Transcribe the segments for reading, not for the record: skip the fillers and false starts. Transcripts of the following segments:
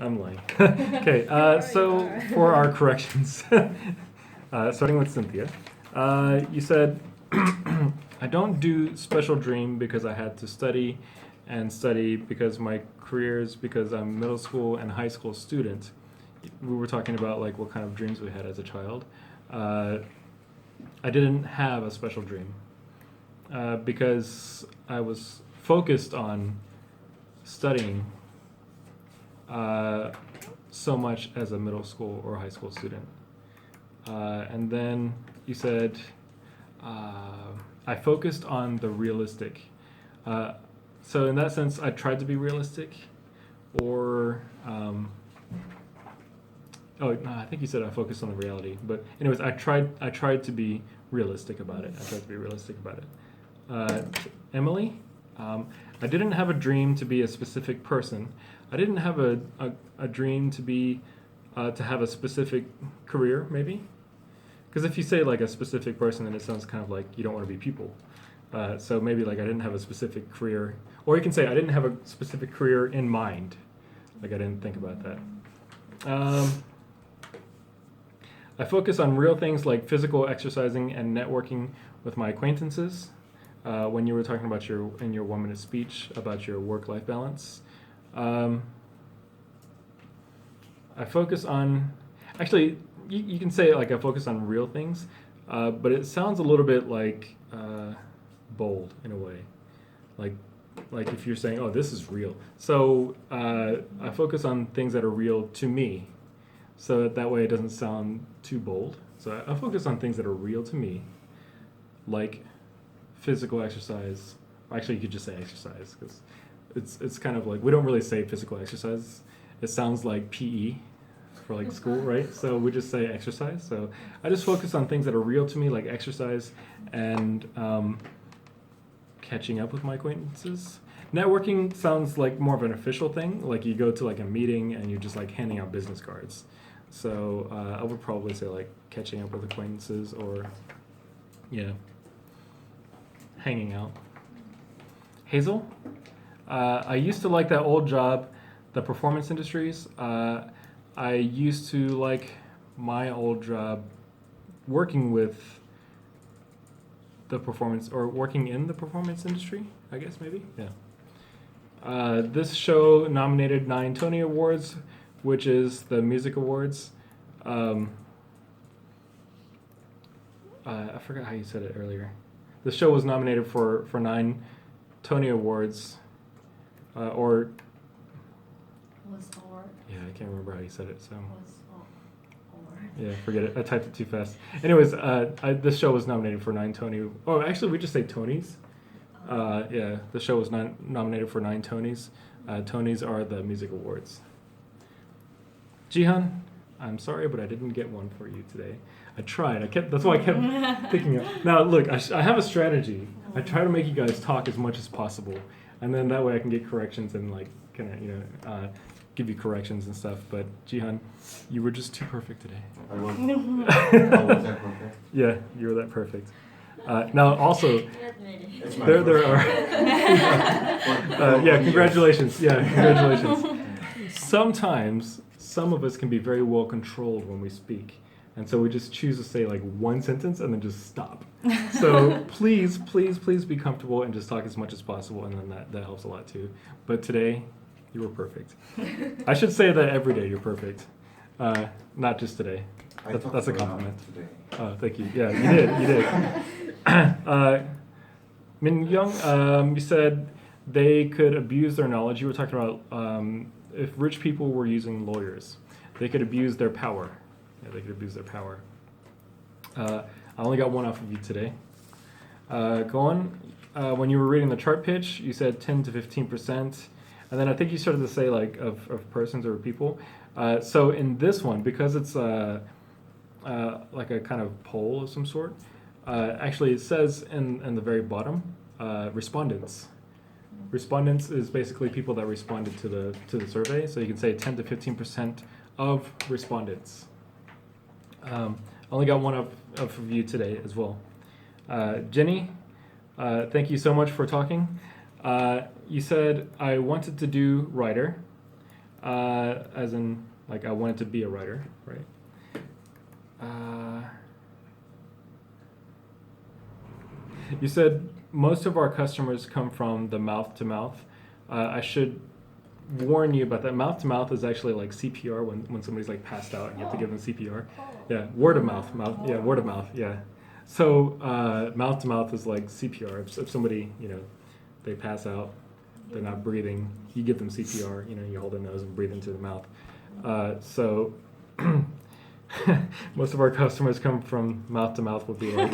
I'm lying. Okay, so for our corrections, starting with Cynthia, you said, I don't do special dream because I had to study and study because my career is because I'm middle school and high school student. We were talking about like what kind of dreams we had as a child. Uh, I didn't have a special dream because I was focused on studying uh, so much as a middle school or high school student. And then you said, I focused on the realistic. Uh, so in that sense, I tried to be realistic, or oh no, I think you said I focused on the reality. But anyways, I tried to be realistic about it. I tried to be realistic about it. Emily, I didn't have a dream to be a specific person. I didn't have a dream to be to have a specific career, maybe. Because if you say like a specific person, then it sounds kind of like you don't want to be people. So maybe like I didn't have a specific career, or you can say I didn't have a specific career in mind. Like I didn't think about that. I focus on real things like physical exercising and networking with my acquaintances. When you were talking about in your 1 minute speech about your work-life balance, I focus on, actually, you can say like I focus on real things, but it sounds a little bit like bold in a way, like if you're saying, oh, this is real. So I focus on things that are real to me, so that way it doesn't sound too bold. So I focus on things that are real to me, like physical exercise. Actually, you could just say exercise because it's kind of like we don't really say physical exercise. It sounds like PE for like school, right? So we just say exercise. So I just focus on things that are real to me, like exercise and catching up with my acquaintances. Networking sounds like more of an official thing, like you go to like a meeting and you're just like handing out business cards. So I would probably say like catching up with acquaintances, or yeah, hanging out. Hazel, I used to like that old job, the performance industries. I used to like my old job working with the performance, or working in the performance industry, I guess maybe. Yeah. This show nominated 9 Tony Awards, which is the music awards. I forgot how you said it earlier. The show was nominated for 9 Tony Awards, or Was or. yeah, I can't remember how you said it. So Was or. yeah, forget it. I typed it too fast. Anyways, this show was nominated for 9 Tony. Oh, actually, we just say Tonys. Yeah, the show was nominated for 9 Tonys. Tonys are the music awards. Jihan, I'm sorry, but I didn't get one for you today. I tried. That's why I kept picking up. Now, look, I have a strategy. I try to make you guys talk as much as possible, and then that way I can get corrections and like kind of give you corrections and stuff. But Jihan, you were just too perfect today. I was that perfect? Yeah, you were that perfect. Now, also, It's my there first are. Yeah, congratulations. Yeah, congratulations. Sometimes some of us can be very well controlled when we speak, and so we just choose to say like one sentence and then just stop. So please be comfortable and just talk as much as possible, and then that helps a lot too. But today, you were perfect. I should say that every day you're perfect, not just today. That's a compliment. Today. Thank you. Yeah, you did. Min Young, you said they could abuse their knowledge. You were talking about if rich people were using lawyers, they could abuse their power. Yeah, they could abuse their power. I only got one off of you today. Go on. When you were reading the chart pitch, you said 10 to 15%. And then I think you started to say like of persons or people. So in this one, because it's like a kind of poll of some sort, actually it says in the very bottom, respondents. Respondents is basically people that responded to the survey. So you can say 10 to 15% of respondents. I only got one of you today as well. Jenny, thank you so much for talking. You said I wanted to do writer. as in like I wanted to be a writer, right? You said most of our customers come from the mouth to mouth. I should warn you about that. Mouth to mouth is actually like CPR when somebody's like passed out and you have to give them CPR. Yeah, word of mouth, yeah, word of mouth, yeah. So mouth to mouth is like CPR. If somebody, they pass out, they're not breathing, you give them CPR. You hold their nose and breathe into the mouth. So most of our customers come from mouth to mouth. Would be like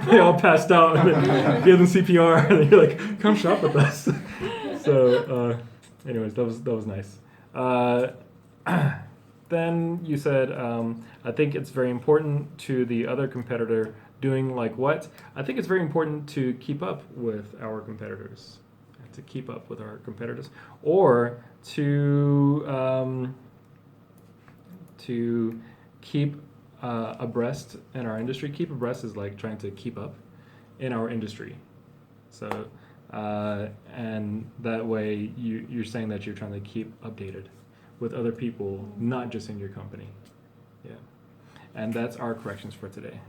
they all passed out and then give them CPR and you're like, come shop with us. So anyways, that was nice. Then you said, I think it's very important to the other competitor doing like what? I think it's very important to keep up with our competitors. To keep up with our competitors. Or to keep abreast in our industry. Keep abreast is like trying to keep up in our industry. So, and that way you're saying that you're trying to keep updated with other people, not just in your company. Yeah. And that's our corrections for today.